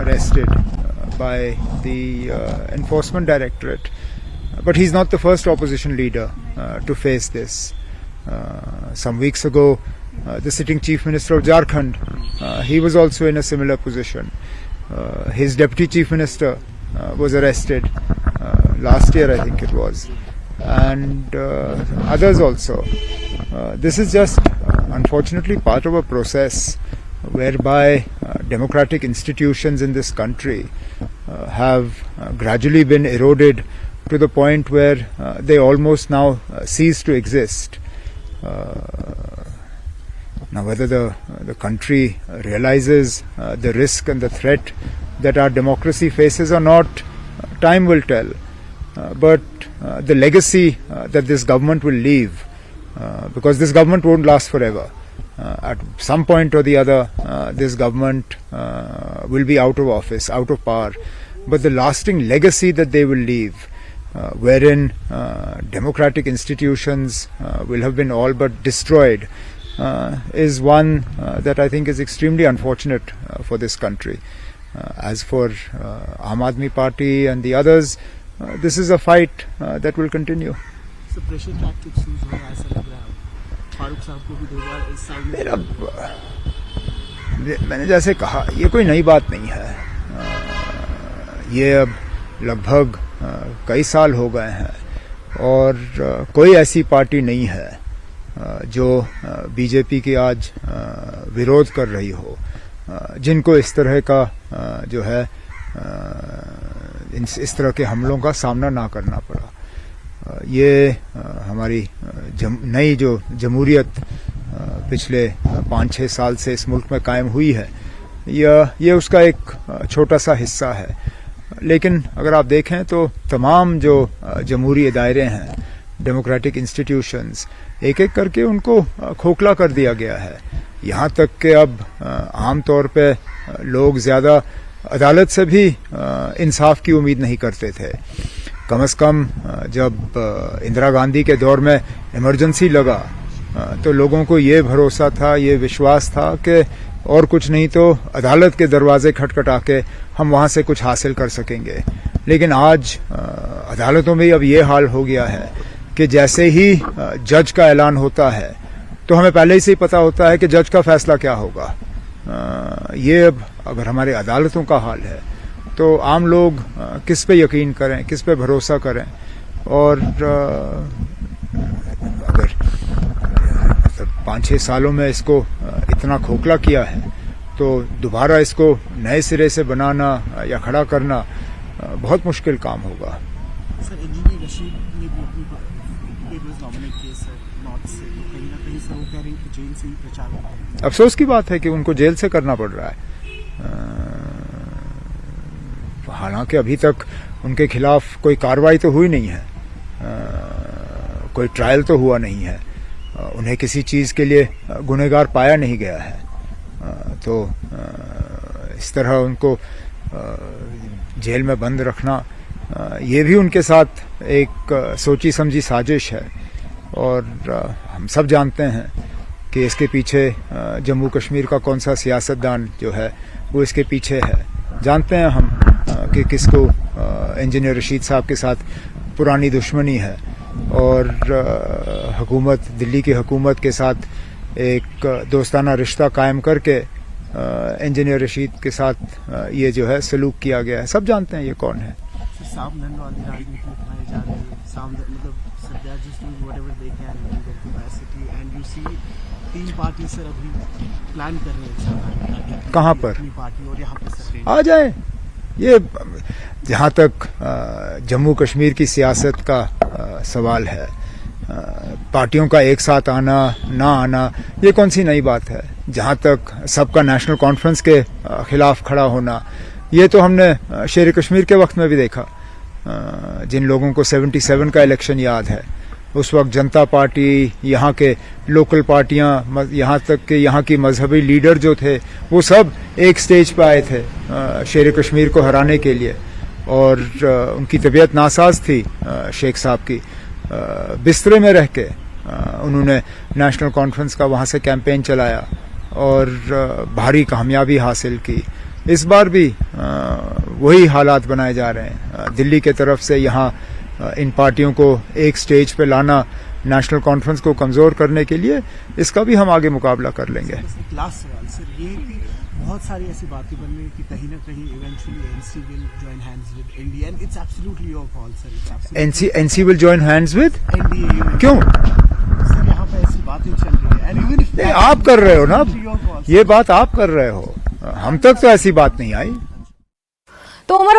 arrested by the Enforcement Directorate. But he's not the first opposition leader to face this. Some weeks ago, the sitting Chief Minister of Jharkhand, he was also in a similar position. His Deputy Chief Minister was arrested last year, I think it was, and others also. This is just unfortunately part of a process whereby democratic institutions in this country have gradually been eroded to the point where they almost now cease to exist. Now, whether the country realizes the risk and the threat that our democracy faces or not, time will tell. But the legacy that this government will leave, because this government won't last forever. At some point or the other, this government will be out of office, out of power. But the lasting legacy that they will leave, wherein democratic institutions will have been all but destroyed, is one that I think is extremely unfortunate for this country. As for Aam Aadmi Party and the others, this is a fight that will continue. So pressure tactics use हो ऐसा लग रहा है फारूक साहब को भी 2 साल में मैंने जैसे कहा, ये कोई नई बात नहीं है. ये अब लगभग कई साल हो गए हैं और कोई ऐसी पार्टी नहीं है जो बीजेपी की आज विरोध कर रही हो, जिनको इस तरह का जो है इस तरह के हमलों का सामना ना करना पड़ा. ये हमारी नई जो जमहूरियत पिछले 5-6 साल से इस मुल्क में कायम हुई है, ये उसका एक छोटा सा हिस्सा है. लेकिन अगर आप देखें तो तमाम जो जमहूरी दायरे हैं, डेमोक्रेटिक इंस्टीट्यूशंस, एक एक करके उनको खोखला कर दिया गया है. यहाँ तक कि अब आम तौर पे लोग ज़्यादा अदालत से भी इंसाफ की उम्मीद नहीं करते थे. कम से कम जब इंदिरा गांधी के दौर में इमरजेंसी लगा तो लोगों को ये भरोसा था, ये विश्वास था कि और कुछ नहीं तो अदालत के दरवाजे खटखटा के हम वहाँ से कुछ हासिल कर सकेंगे. लेकिन आज अदालतों में अब ये हाल हो गया है कि जैसे ही जज का ऐलान होता है तो हमें पहले ही से ही पता होता है कि जज का फैसला क्या होगा. ये अब अगर हमारे अदालतों का हाल है तो आम लोग किस पे यकीन करें, किस पे भरोसा करें. और अगर 5-6 सालों में इसको इतना खोखला किया है तो दोबारा इसको नए सिरे से बनाना या खड़ा करना बहुत मुश्किल काम होगा. सर, इंजीनियर रशीद ने भी अपनी पेपर्स नॉमिनेट किए सर नॉर्थ से, तो कहीं ना कहीं सर वो कह रहे हैं कि जेल से ही प्रचार होगा. अफसोस की बात है कि उनको जेल से करना पड़ रहा है. हालांकि अभी तक उनके खिलाफ कोई कार्रवाई तो हुई नहीं है, कोई ट्रायल तो हुआ नहीं है, उन्हें किसी चीज़ के लिए गुनहगार पाया नहीं गया है. तो इस तरह उनको जेल में बंद रखना, ये भी उनके साथ एक सोची समझी साजिश है. और हम सब जानते हैं कि इसके पीछे जम्मू कश्मीर का कौन सा सियासतदान जो है वो इसके पीछे है. जानते हैं हम कि किसको इंजीनियर रशीद साहब के साथ पुरानी दुश्मनी है और हुकूमत, दिल्ली की हुकूमत के साथ एक दोस्ताना रिश्ता कायम करके इंजीनियर रशीद के साथ ये जो है सलूक किया गया है. सब जानते हैं ये कौन है. सामदन वाली राजनीति अपनाई जा रही है. मतलब they are just doing whatever they can in their capacity, and you see 3 party sir अभी प्लान कर रहे हैं कहाँ पर अपनी पार्टी और यहाँ पर सर आ जाए. ये जहाँ तक जम्मू कश्मीर की सियासत का सवाल है, पार्टियों का एक साथ आना ना आना ये कौन सी नई बात है. जहाँ तक सबका नेशनल कॉन्फ्रेंस के खिलाफ खड़ा होना, ये तो हमने शेर कश्मीर के वक्त में भी देखा. जिन लोगों को 77 का इलेक्शन याद है, उस वक्त जनता पार्टी, यहाँ के लोकल पार्टियाँ, यहाँ तक कि यहाँ की मजहबी लीडर जो थे वो सब एक स्टेज पर आए थे शेर कश्मीर को हराने के लिए. और उनकी तबीयत नासाज थी शेख साहब की. बिस्तरे में रह के उन्होंने नेशनल कॉन्फ्रेंस का वहाँ से कैंपेन चलाया और भारी कामयाबी हासिल की. इस बार भी वही हालात बनाए जा रहे हैं। दिल्ली के तरफ से यहाँ इन पार्टियों को एक स्टेज पे लाना, नेशनल कॉन्फ्रेंस को कमजोर करने के लिए, इसका भी हम आगे मुकाबला कर लेंगे। एक लास्ट सवाल सर, ये कि बहुत सारी ऐसी बातें बन रही कि कहीं ना कहीं eventually NC will join hands with India and it's absolutely your call sir. NC will join hands with NDA. क्यों? सर यहाँ पे ऐसी बातें चल रही है एंड इवन इफ नहीं, आप कर रहे हो ना, ये बात आप कर रहे हो, हम तक तो ऐसी बात नहीं आई। तो हमारा